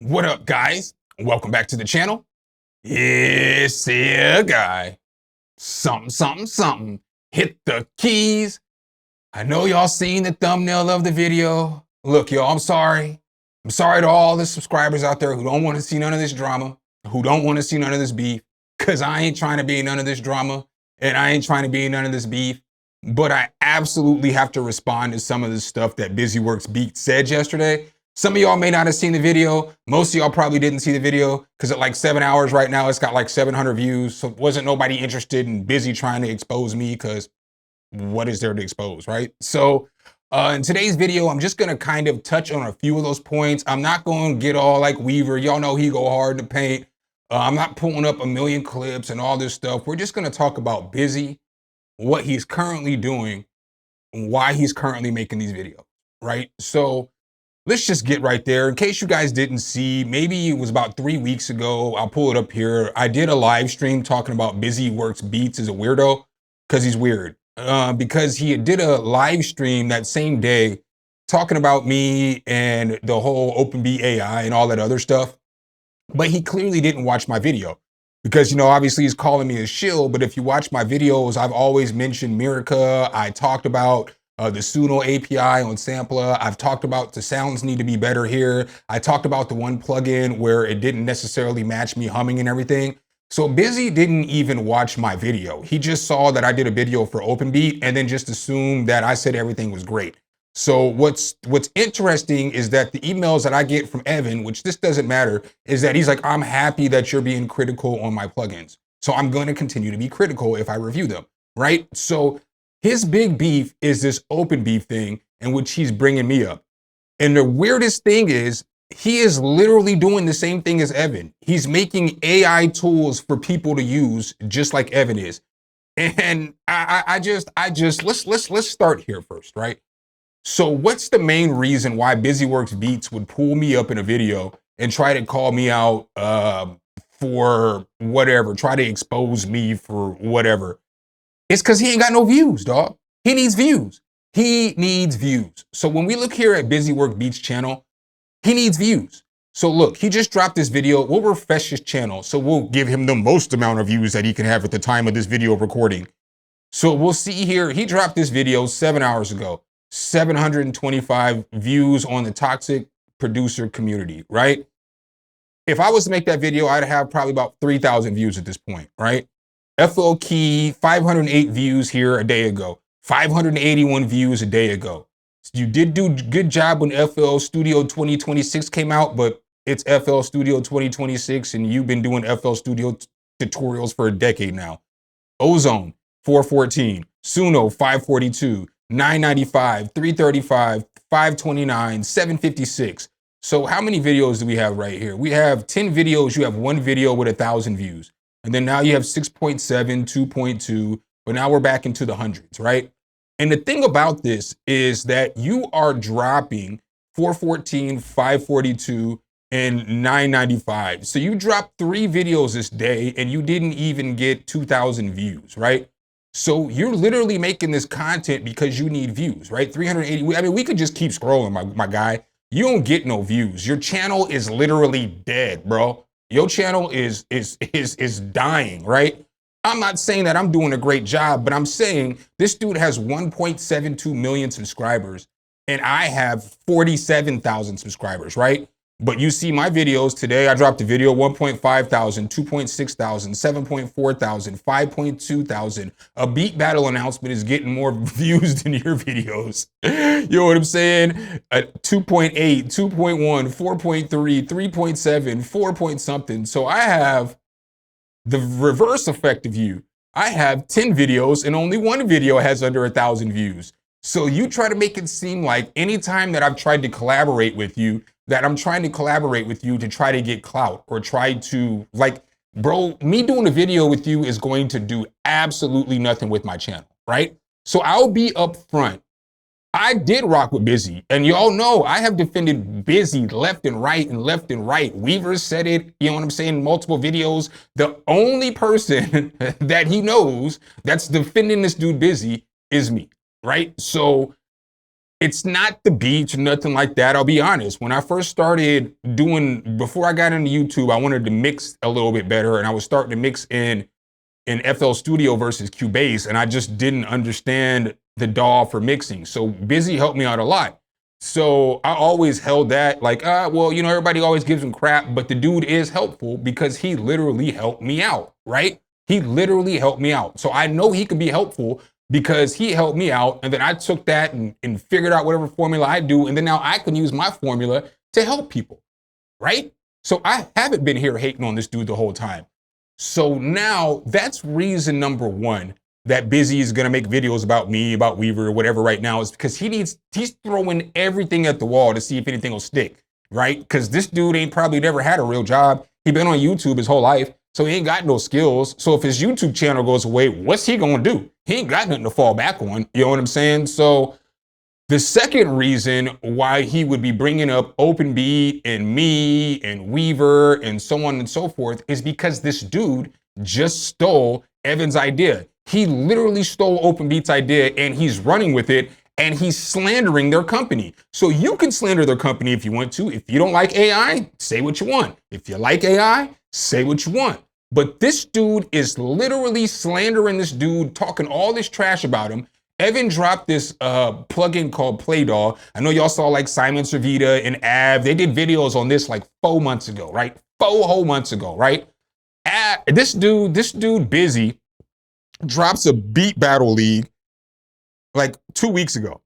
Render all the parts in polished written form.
What up, guys? Welcome back to the channel. It's your guy. Something. Hit the keys. I know y'all seen the thumbnail of the video. Look, y'all, I'm sorry. I'm sorry to all the subscribers out there who don't want to see none of this drama, who don't want to see none of this beef, because I ain't trying to be in none of this drama, and I ain't trying to be in none of this beef. But I absolutely have to respond to some of the stuff that BusyWorksBeats said yesterday. Some of y'all may not have seen the video. Most of y'all probably didn't see the video because at like 7 hours right now, it's got like 700 views. So wasn't nobody interested and busy trying to expose me because what is there to expose, right? So in today's video, I'm just gonna kind of touch on a few of those points. I'm not gonna get all like Weaver. Y'all know he go hard to paint. I'm not pulling up a million clips and all this stuff. We're just gonna talk about Busy, what he's currently doing, and why he's currently making these videos, right? So let's just get right there. In case you guys didn't see, maybe it was about 3 weeks ago, I'll pull it up here. I did a live stream talking about BusyWorksBeats as a weirdo, because he's weird. Because he did a live stream that same day talking about me and the whole OpenBeat AI and all that other stuff. But he clearly didn't watch my video. Because, you know, obviously he's calling me a shill, but if you watch my videos, I've always mentioned Mirica. I talked about the Suno API on Sampler. I've talked about the sounds need to be better here. I talked about the one plugin where it didn't necessarily match me humming and everything. So Busy didn't even watch my video. He just saw that I did a video for OpenBeat and then just assumed that I said everything was great. So what's interesting is that the emails that I get from Evan, which this doesn't matter, is that he's like, I'm happy that you're being critical on my plugins. So I'm going to continue to be critical if I review them, right? So his big beef is this open beef thing in which he's bringing me up. And the weirdest thing is he is literally doing the same thing as Evan. He's making AI tools for people to use just like Evan is. And let's start here first, right? So what's the main reason why BusyWorksBeats would pull me up in a video and try to call me out for whatever, try to expose me for whatever? It's because he ain't got no views, dog. He needs views. He needs views. So when we look here at BusyWorksBeats channel, he needs views. So look, he just dropped this video. We'll refresh his channel. So we'll give him the most amount of views that he can have at the time of this video recording. So we'll see here, he dropped this video 7 hours ago. 725 views on the toxic producer community, right? If I was to make that video, I'd have probably about 3,000 views at this point, right? FL Key, 508 views here a day ago, 581 views a day ago. You did do a good job when FL Studio 2026 came out, but it's FL Studio 2026 and you've been doing FL Studio tutorials for a decade now. Ozone, 414, Suno, 542, 995, 335, 529, 756. So how many videos do we have right here? We have 10 videos. You have one video with 1,000 views. And then now you have 6.7, 2.2, but now we're back into the hundreds, right? And the thing about this is that you are dropping 414, 542, and 995. So you dropped 3 videos this day and you didn't even get 2,000 views, right? So you're literally making this content because you need views, right? 380, I mean, we could just keep scrolling, my guy. You don't get no views. Your channel is literally dead, bro. Your channel is dying, right? I'm not saying that I'm doing a great job, but I'm saying this dude has 1.72 million subscribers and I have 47,000 subscribers, right? But you see my videos today, I dropped a video, 1.5 thousand, 2.6 thousand, 7.4 thousand, 5.2 thousand. A beat battle announcement is getting more views than your videos. You know what I'm saying? 2.8, 2.1, 4.3, 3.7, 4 point something. So I have the reverse effect of you. I have 10 videos and only one video has under 1,000 views. So you try to make it seem like anytime that I've tried to collaborate with you, that I'm trying to collaborate with you to try to get clout or try to, like, bro, me doing a video with you is going to do absolutely nothing with my channel, right? So I'll be upfront. I did rock with Busy, and y'all know I have defended Busy left and right and left and right. Weaver said it, you know what I'm saying, in multiple videos. The only person that he knows that's defending this dude Busy is me, right? So It's not the beats, nothing like that. I'll be honest. When I first started before I got into YouTube, I wanted to mix a little bit better, and I was starting to mix in FL Studio versus Cubase, and I just didn't understand the DAW for mixing. So Busy helped me out a lot. So I always held that like, well, you know, everybody always gives him crap, but the dude is helpful because he literally helped me out, right? He literally helped me out. So I know he could be helpful because he helped me out. And then I took that and figured out whatever formula I do. And then now I can use my formula to help people, right? So I haven't been here hating on this dude the whole time. So now that's reason number one that Busy is gonna make videos about me, about Weaver, or whatever right now, is because he's throwing everything at the wall to see if anything will stick, right? Because this dude ain't probably never had a real job. He been on YouTube his whole life, so he ain't got no skills. So if his YouTube channel goes away, what's he gonna do? He ain't got nothing to fall back on, you know what I'm saying? So the second reason why he would be bringing up OpenBeat and me and Weaver and so on and so forth is because this dude just stole Evan's idea. He literally stole OpenBeat's idea and he's running with it and he's slandering their company. So you can slander their company if you want to. If you don't like AI, say what you want. If you like AI, say what you want. But this dude is literally slandering this dude, talking all this trash about him. Evan dropped this plugin called PlayDAW. I know y'all saw like Simon Servita and Av. They did videos on this like 4 months ago, right? 4 whole months ago, right? This dude Busy drops a beat battle league like 2 weeks ago.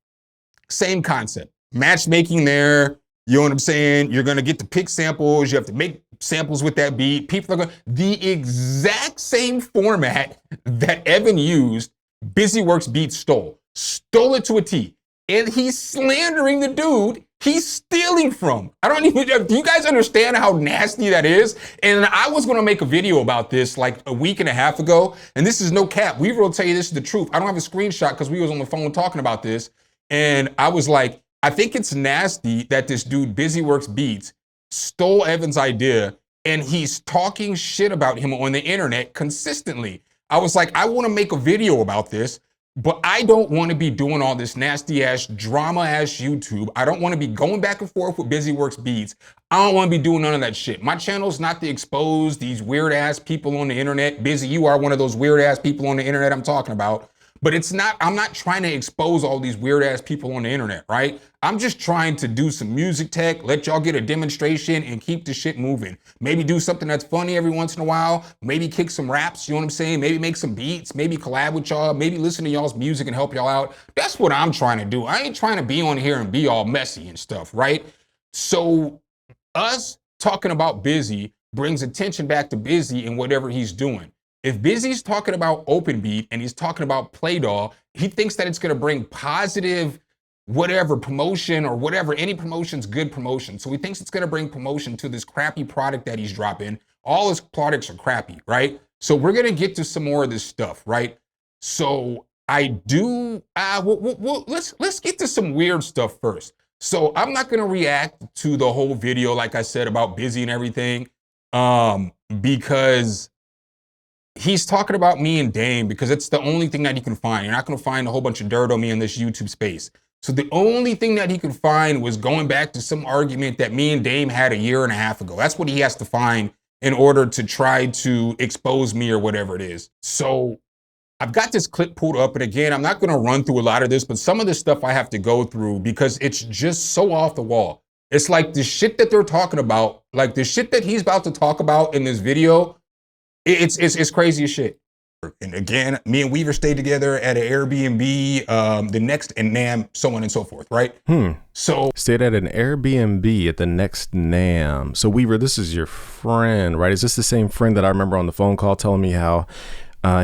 Same concept. Matchmaking there. You know what I'm saying? You're gonna get to pick samples. You have to make samples with that beat. People are going the exact same format that Evan used. BusyWorksBeats stole it to a T, and he's slandering the dude he's stealing from. Do you guys understand how nasty that is? And I was gonna make a video about this like a week and a half ago, and this is no cap. Weaver will tell you this is the truth. I don't have a screenshot because we was on the phone talking about this, and I was like, I think it's nasty that this dude BusyWorksBeats stole Evan's idea, and he's talking shit about him on the internet consistently. I was like, I want to make a video about this, but I don't want to be doing all this nasty ass drama ass YouTube. I don't want to be going back and forth with BusyWorksBeats. I don't want to be doing none of that shit. My channel's not to expose these weird ass people on the internet. Busy, you are one of those weird ass people on the internet I'm talking about. But I'm not trying to expose all these weird ass people on the internet, right? I'm just trying to do some music tech, let y'all get a demonstration and keep the shit moving. Maybe do something that's funny every once in a while, maybe kick some raps, you know what I'm saying? Maybe make some beats, maybe collab with y'all, maybe listen to y'all's music and help y'all out. That's what I'm trying to do. I ain't trying to be on here and be all messy and stuff, right? So us talking about Busy brings attention back to Busy and whatever he's doing. If Busy's talking about OpenBeat and he's talking about PlayDAW, he thinks that it's gonna bring positive whatever promotion or whatever, any promotion's good promotion. So he thinks it's gonna bring promotion to this crappy product that he's dropping. All his products are crappy, right? So we're gonna get to some more of this stuff, right? So let's get to some weird stuff first. So I'm not gonna react to the whole video, like I said, about Busy and everything, because he's talking about me and Dame because it's the only thing that he can find. You're not gonna find a whole bunch of dirt on me in this YouTube space. So the only thing that he could find was going back to some argument that me and Dame had 1.5 years ago. That's what he has to find in order to try to expose me or whatever it is. So I've got this clip pulled up, and again, I'm not gonna run through a lot of this, but some of this stuff I have to go through because it's just so off the wall. It's like the shit that they're talking about, like the shit that he's about to talk about in this video, it's crazy as shit. And again, me and Weaver stayed together at an Airbnb, the next and NAM, so on and so forth, right? So stayed at an Airbnb at the next NAM. So Weaver, this is your friend, right? Is this the same friend that I remember on the phone call telling me how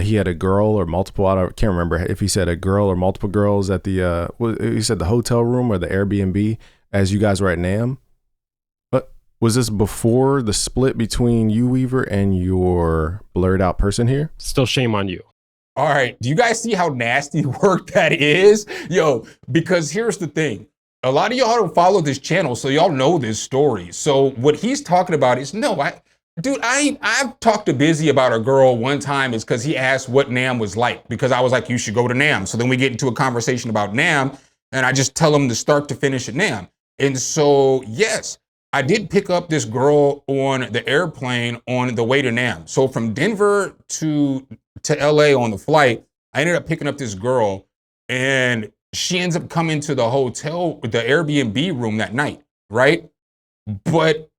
he had a girl or multiple? I can't remember if he said a girl or multiple girls at the he said the hotel room or the Airbnb as you guys were at NAM. Was this before the split between you, Weaver, and your blurred out person here? Still shame on you. All right, do you guys see how nasty work that is? Yo, because here's the thing. A lot of y'all don't follow this channel, so y'all know this story. So what he's talking about is, I've talked to Busy about a girl one time is because he asked what NAM was like, because I was like, you should go to NAM. So then we get into a conversation about NAM, and I just tell them to start to finish at NAM. And so, yes, I did pick up this girl on the airplane on the way to NAM. So from Denver to LA on the flight, I ended up picking up this girl, and she ends up coming to the hotel, the Airbnb room that night, right? But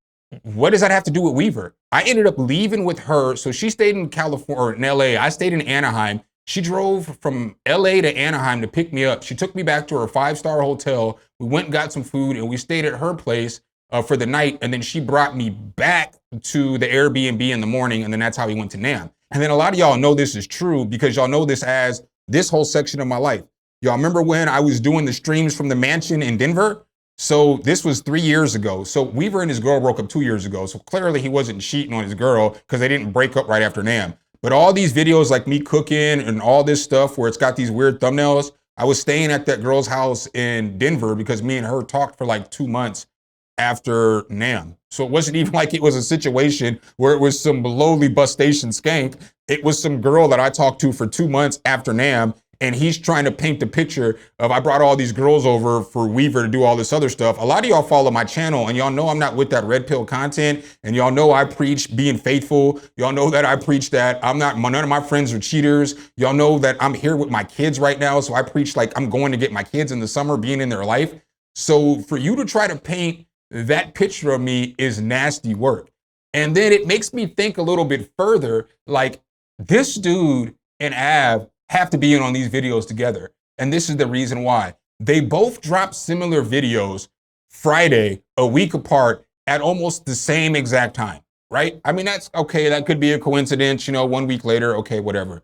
what does that have to do with Weaver? I ended up leaving with her. So she stayed in California or in LA. I stayed in Anaheim. She drove from LA to Anaheim to pick me up. She took me back to her 5-star hotel. We went and got some food, and we stayed at her place for the night. And then she brought me back to the Airbnb in the morning. And then that's how we went to NAM. And then a lot of y'all know this is true because y'all know this as this whole section of my life. Y'all remember when I was doing the streams from the mansion in Denver? So this was 3 years ago. So Weaver and his girl broke up 2 years ago. So clearly he wasn't cheating on his girl because they didn't break up right after NAM. But all these videos like me cooking and all this stuff where it's got these weird thumbnails, I was staying at that girl's house in Denver because me and her talked for like 2 months after NAM. So it wasn't even like it was a situation where it was some lowly bus station skank. It was some girl that I talked to for 2 months after NAM. And he's trying to paint the picture of I brought all these girls over for Weaver to do all this other stuff. A lot of y'all follow my channel and y'all know I'm not with that red pill content. And y'all know I preach being faithful. Y'all know that I preach that none of my friends are cheaters. Y'all know that I'm here with my kids right now. So I preach like I'm going to get my kids in the summer, being in their life. So for you to try to paint that picture of me is nasty work. And then it makes me think a little bit further, like this dude and Av have to be in on these videos together. And this is the reason why. They both dropped similar videos Friday, a week apart at almost the same exact time, right? I mean, that's okay. That could be a coincidence, 1 week later, okay, whatever.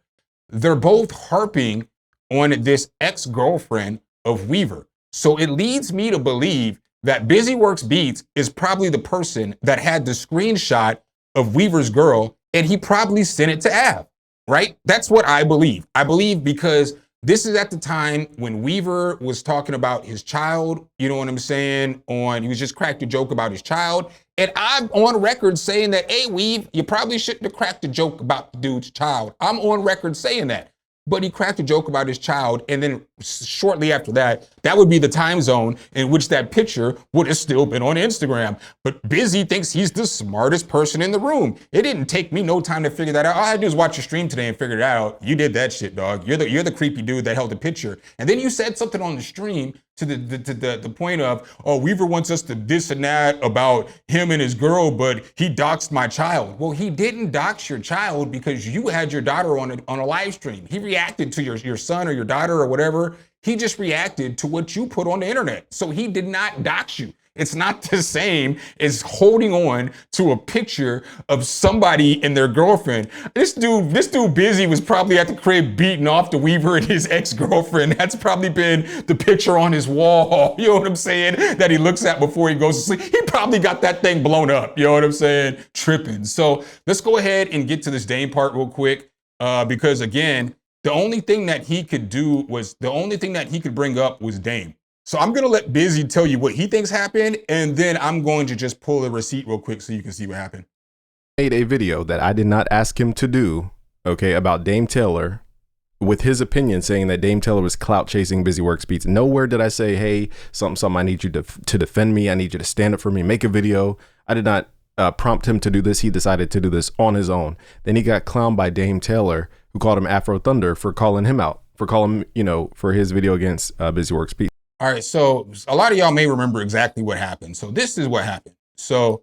They're both harping on this ex-girlfriend of Weaver. So it leads me to believe that BusyWorksBeats is probably the person that had the screenshot of Weaver's girl, and he probably sent it to Av. Right? That's what I believe. I believe because this is at the time when Weaver was talking about his child, you know what I'm saying? He was just cracked a joke about his child. And I'm on record saying that, hey, Weave, you probably shouldn't have cracked a joke about the dude's child. I'm on record saying that. But he cracked a joke about his child. And then shortly after that, that would be the time zone in which that picture would have still been on Instagram. But Busy thinks he's the smartest person in the room. It didn't take me no time to figure that out. All I had to do is watch your stream today and figure it out. You did that shit, dog. You're the creepy dude that held the picture. And then you said something on the stream to the point of, oh, Weaver wants us to this and that about him and his girl, but he doxed my child. Well, he didn't dox your child because you had your daughter on a live stream. He reacted to your son or your daughter or whatever. He just reacted to what you put on the internet. So he did not dox you. It's not the same as holding on to a picture of somebody and their girlfriend. This dude Busy was probably at the crib beating off the Weaver and his ex-girlfriend. That's probably been the picture on his wall, you know what I'm saying, that he looks at before he goes to sleep. He probably got that thing blown up, you know what I'm saying, tripping. So let's go ahead and get to this Dame part real quick, because again, the only thing that he could bring up was Dame. So I'm going to let Busy tell you what he thinks happened, and then I'm going to just pull a receipt real quick so you can see what happened. Made a video that I did not ask him to do, okay, about Dame Taylor, with his opinion saying that Dame Taylor was clout chasing BusyWorksBeats. Nowhere did I say, hey, something, I need you to defend me. I need you to stand up for me, make a video. I did not prompt him to do this. He decided to do this on his own. Then he got clowned by Dame Taylor, who called him Afro Thunder for calling him out, for his video against BusyWorksBeats. All right, so a lot of y'all may remember exactly what happened. So this is what happened. So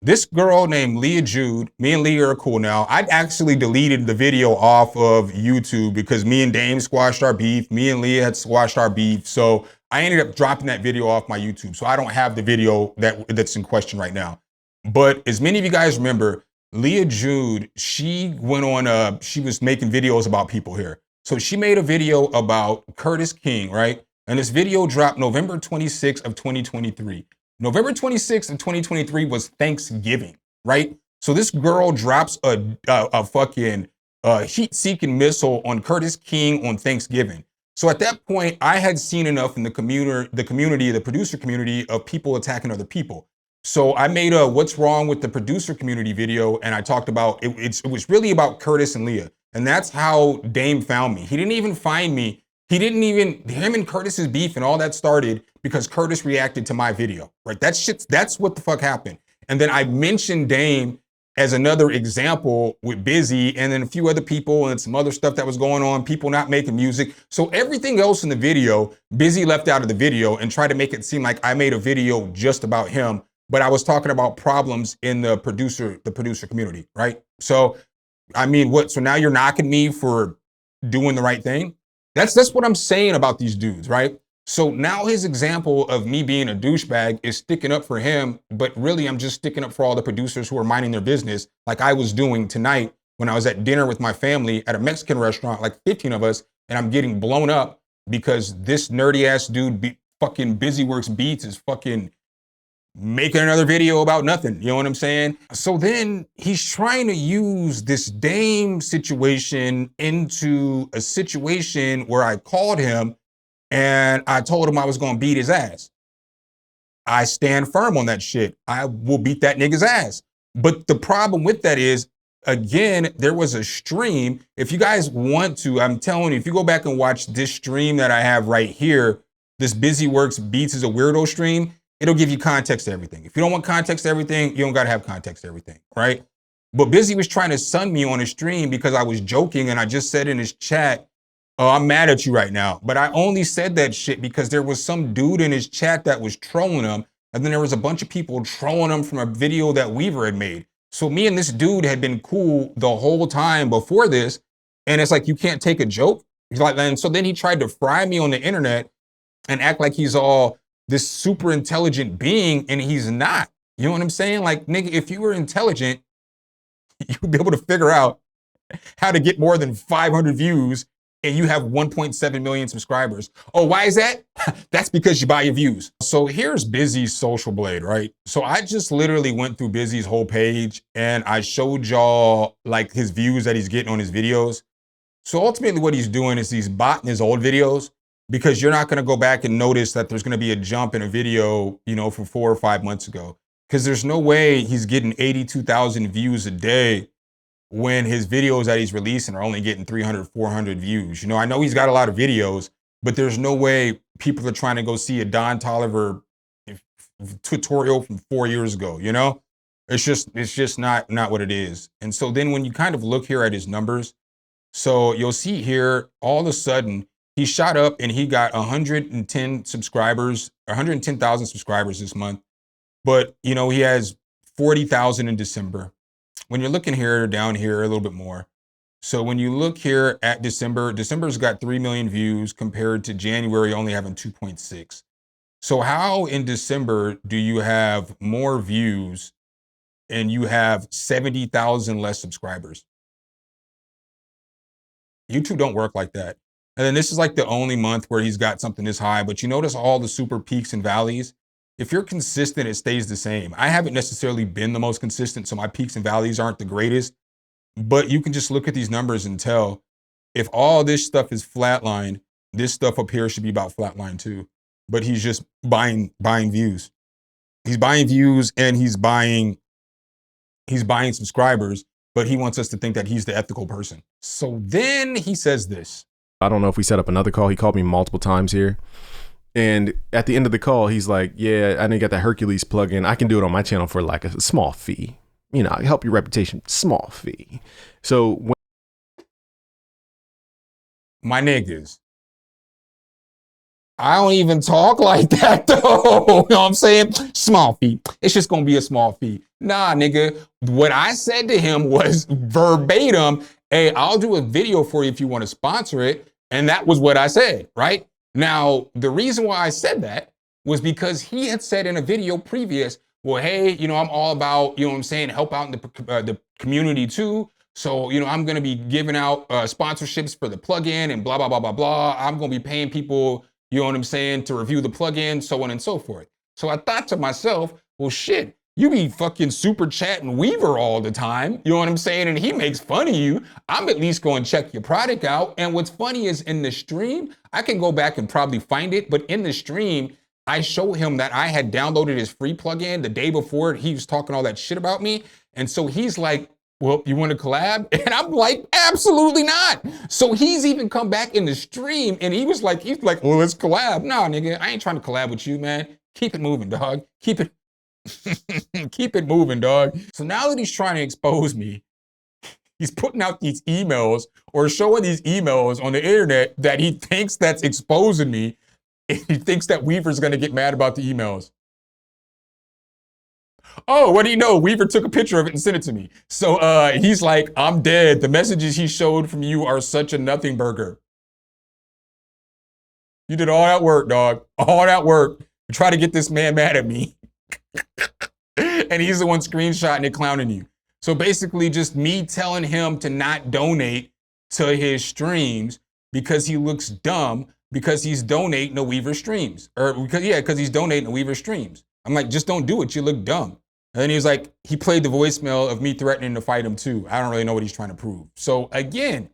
this girl named Leah Jude, me and Leah are cool now. I actually deleted the video off of YouTube because me and Dame squashed our beef. Me and Leah had squashed our beef. So I ended up dropping that video off my YouTube. So I don't have the video that's in question right now. But as many of you guys remember, Leah Jude, she was making videos about people here. So she made a video about Curtis King, right? And this video dropped November 26th of 2023. November 26th of 2023 was Thanksgiving, right? So this girl drops a fucking heat-seeking missile on Curtis King on Thanksgiving. So at that point, I had seen enough in the producer community of people attacking other people. So I made a what's wrong with the producer community video, and I talked about, it was really about Curtis and Leah. And that's how Dame found me. He didn't even find me Him and Curtis's beef and all that started because Curtis reacted to my video, right? That's what the fuck happened. And then I mentioned Dame as another example with Busy, and then a few other people and some other stuff that was going on, people not making music. So everything else in the video, Busy left out of the video and tried to make it seem like I made a video just about him, but I was talking about problems in the producer community, right? So, I mean, so now you're knocking me for doing the right thing? That's what I'm saying about these dudes, right? So now his example of me being a douchebag is sticking up for him, but really I'm just sticking up for all the producers who are minding their business, like I was doing tonight when I was at dinner with my family at a Mexican restaurant, like 15 of us, and I'm getting blown up because this nerdy ass dude fucking BusyWorksBeats is fucking making another video about nothing. You know what I'm saying? So then he's trying to use this Dame situation into a situation where I called him and I told him I was gonna beat his ass. I stand firm on that shit. I will beat that nigga's ass. But the problem with that is, again, there was a stream. If you guys want to, I'm telling you, if you go back and watch this stream that I have right here, this BusyWorksBeats is a weirdo stream, it'll give you context to everything. If you don't want context to everything, you don't gotta have context to everything, right? But Busy was trying to sun me on his stream because I was joking and I just said in his chat, oh, I'm mad at you right now. But I only said that shit because there was some dude in his chat that was trolling him. And then there was a bunch of people trolling him from a video that Weaver had made. So me and this dude had been cool the whole time before this. And it's like, you can't take a joke. He's like, and so then he tried to fry me on the internet and act like he's all this super intelligent being, and he's not. You know what I'm saying? Like, nigga, if you were intelligent, you'd be able to figure out how to get more than 500 views and you have 1.7 million subscribers. Oh, why is that? That's because you buy your views. So here's Busy's social blade, right? So I just literally went through Busy's whole page and I showed y'all like his views that he's getting on his videos. So ultimately what he's doing is he's botting his old videos, because you're not gonna go back and notice that there's gonna be a jump in a video, you know, from 4 or 5 months ago. Because there's no way he's getting 82,000 views a day when his videos that he's releasing are only getting 300, 400 views. You know, I know he's got a lot of videos, but there's no way people are trying to go see a Don Toliver tutorial from 4 years ago, you know? It's just not what it is. And so then when you kind of look here at his numbers, so you'll see here, all of a sudden, he shot up and he got 110 subscribers, 110,000 subscribers this month. But, you know, he has 40,000 in December. When you're looking here, down here, a little bit more. So when you look here at December's got 3 million views compared to January only having 2.6. So how in December do you have more views and you have 70,000 less subscribers? YouTube don't work like that. And then this is like the only month where he's got something this high, but you notice all the super peaks and valleys. If you're consistent, it stays the same. I haven't necessarily been the most consistent, so my peaks and valleys aren't the greatest, but you can just look at these numbers and tell if all this stuff is flatline, this stuff up here should be about flatline too. But he's just buying views. He's buying views and he's buying subscribers, but he wants us to think that he's the ethical person. So then he says this. I don't know if we set up another call. He called me multiple times here. And at the end of the call, he's like, yeah, I didn't get that Hercules plugin. I can do it on my channel for like a small fee. You know, help your reputation, small fee. So my niggas, I don't even talk like that though. You know what I'm saying? Small fee. It's just gonna be a small fee. Nah, nigga. What I said to him was verbatim, hey, I'll do a video for you if you want to sponsor it. And that was what I said, right? Now, the reason why I said that was because he had said in a video previous, well, hey, you know, I'm all about, you know what I'm saying, help out in the community too. So, you know, I'm going to be giving out sponsorships for the plugin and blah, blah, blah, blah, blah. I'm going to be paying people, you know what I'm saying, to review the plugin, so on and so forth. So I thought to myself, well, shit, you be fucking super chatting Weaver all the time, you know what I'm saying? And he makes fun of you. I'm at least going to check your product out. And what's funny is in the stream, I can go back and probably find it, but in the stream, I show him that I had downloaded his free plugin the day before he was talking all that shit about me. And so he's like, well, you want to collab? And I'm like, absolutely not. So he's even come back in the stream and he's like, well, let's collab. Nah, nigga, I ain't trying to collab with you, man. Keep it moving, dog. Keep it, keep it moving, dog. So now that he's trying to expose me, he's putting out these emails or showing these emails on the internet that he thinks that's exposing me. And he thinks that Weaver's gonna get mad about the emails. Oh, what do you know? Weaver took a picture of it and sent it to me. So he's like, I'm dead. The messages he showed from you are such a nothing burger. You did all that work, dog. All that work to try to get this man mad at me. And he's the one screenshotting it, clowning you. So basically just me telling him to not donate to his streams because he looks dumb because he's donating to Weaver streams. Or because he's donating to Weaver streams. I'm like, just don't do it. You look dumb. And then he was like, he played the voicemail of me threatening to fight him too. I don't really know what he's trying to prove. So again,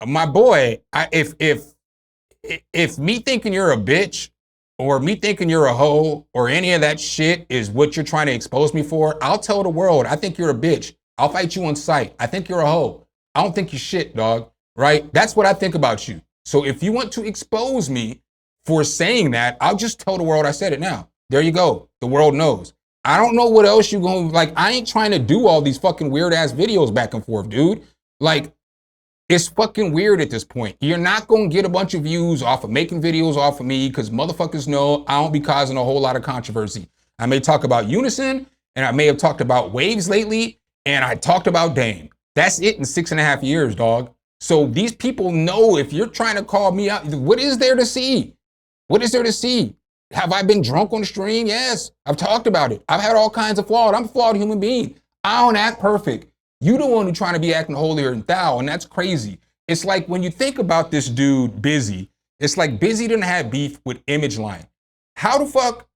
my boy, if me thinking you're a bitch or me thinking you're a hoe or any of that shit is what you're trying to expose me for, I'll tell the world, I think you're a bitch. I'll fight you on sight. I think you're a hoe. I don't think you shit, dog, right? That's what I think about you. So if you want to expose me for saying that, I'll just tell the world I said it now. There you go. The world knows. I don't know what else you gonna, like, I ain't trying to do all these fucking weird ass videos back and forth, dude. Like, it's fucking weird at this point. You're not gonna get a bunch of views off of making videos off of me because motherfuckers know I don't be causing a whole lot of controversy. I may talk about Unison and I may have talked about Waves lately and I talked about Dame. That's it in 6.5 years, dog. So these people know if you're trying to call me out, what is there to see? What is there to see? Have I been drunk on the stream? Yes, I've talked about it. I've had all kinds of flaws. I'm a flawed human being. I don't act perfect. You the one who's trying to be acting holier than thou, and that's crazy. It's like when you think about this dude, Busy, it's like Busy didn't have beef with Image Line. How the fuck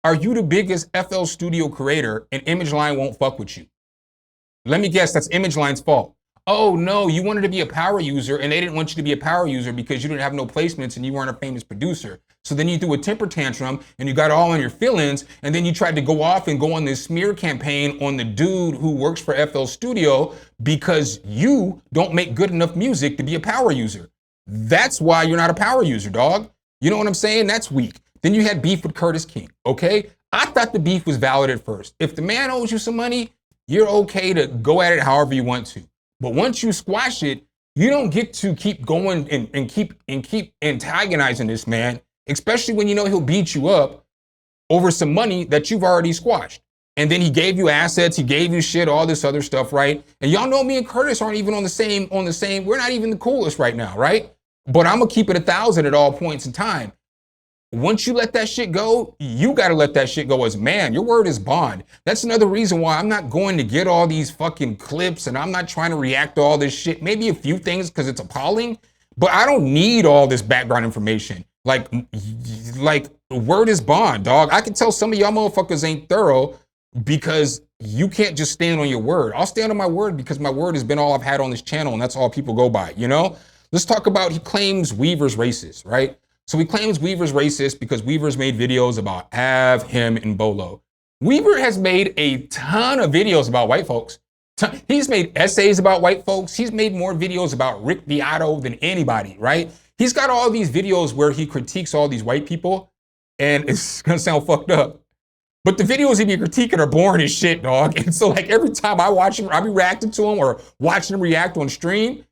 are you the biggest FL Studio creator and Image Line won't fuck with you? Let me guess, that's Image Line's fault. Oh no, you wanted to be a power user and they didn't want you to be a power user because you didn't have no placements and you weren't a famous producer. So then you threw a temper tantrum and you got all in your feelings and then you tried to go off and go on this smear campaign on the dude who works for FL Studio because you don't make good enough music to be a power user. That's why you're not a power user, dog. You know what I'm saying? That's weak. Then you had beef with Curtis King, okay? I thought the beef was valid at first. If the man owes you some money, you're okay to go at it however you want to. But once you squash it, you don't get to keep going and keep antagonizing this man, especially when you know he'll beat you up over some money that you've already squashed. And then he gave you assets, he gave you shit, all this other stuff, right? And y'all know me and Curtis aren't even on the same, we're not even the coolest right now, right? But I'm gonna keep it 1,000 at all points in time. Once you let that shit go, you got to let that shit go as a man. Your word is bond. That's another reason why I'm not going to get all these fucking clips and I'm not trying to react to all this shit. Maybe a few things because it's appalling, but I don't need all this background information. Like word is bond, dog. I can tell some of y'all motherfuckers ain't thorough because you can't just stand on your word. I'll stand on my word because my word has been all I've had on this channel and that's all people go by, you know? Let's talk about, he claims Weaver's racist, right? So he claims Weaver's racist because Weaver's made videos about Av, him, and Bolo. Weaver has made a ton of videos about white folks. He's made essays about white folks. He's made more videos about Rick Beato than anybody, right? He's got all these videos where he critiques all these white people, and it's gonna sound fucked up. But the videos he be critiquing are boring as shit, dog. And so like every time I watch him, I be reacting to him or watching him react on stream,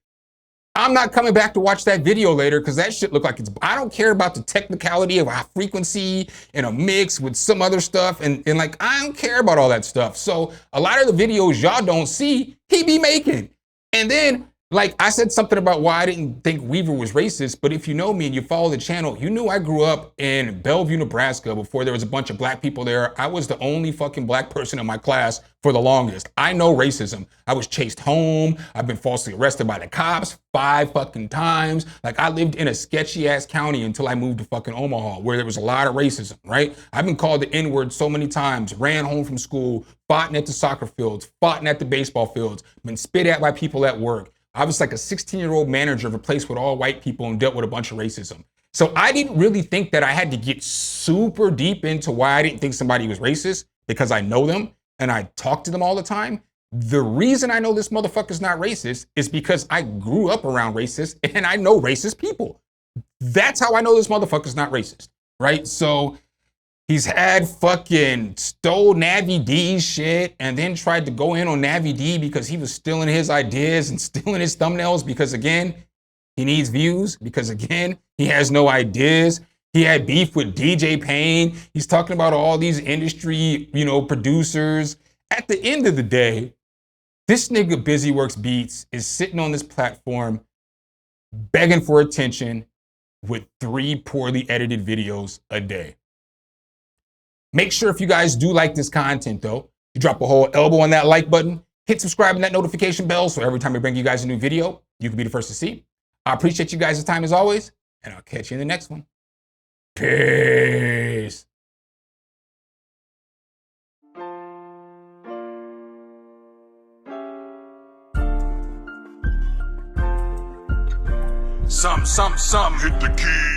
I'm not coming back to watch that video later because that shit look like it's, I don't care about the technicality of a frequency and a mix with some other stuff. And like, I don't care about all that stuff. So a lot of the videos y'all don't see, he be making. And then like I said something about why I didn't think Weaver was racist, but if you know me and you follow the channel, you knew I grew up in Bellevue, Nebraska before there was a bunch of black people there. I was the only fucking black person in my class for the longest. I know racism. I was chased home. I've been falsely arrested by the cops 5 fucking times. Like I lived in a sketchy ass county until I moved to fucking Omaha where there was a lot of racism, right? I've been called the N-word so many times, ran home from school, fought at the soccer fields, fought at the baseball fields, been spit at by people at work. I was like a 16-year-old manager of a place with all white people and dealt with a bunch of racism. So I didn't really think that I had to get super deep into why I didn't think somebody was racist because I know them and I talk to them all the time. The reason I know this motherfucker's not racist is because I grew up around racists and I know racist people. That's how I know this motherfucker's not racist, right? So he's had fucking stole Navi D's shit and then tried to go in on Navi D because he was stealing his ideas and stealing his thumbnails because, again, he needs views because, again, he has no ideas. He had beef with DJ Payne. He's talking about all these industry, producers. At the end of the day, this nigga BusyWorksBeats is sitting on this platform begging for attention with 3 poorly edited videos a day. Make sure if you guys do like this content though, you drop a whole elbow on that like button, hit subscribe and that notification bell so every time we bring you guys a new video, you can be the first to see. I appreciate you guys' time as always, and I'll catch you in the next one. Peace. Some, hit the key.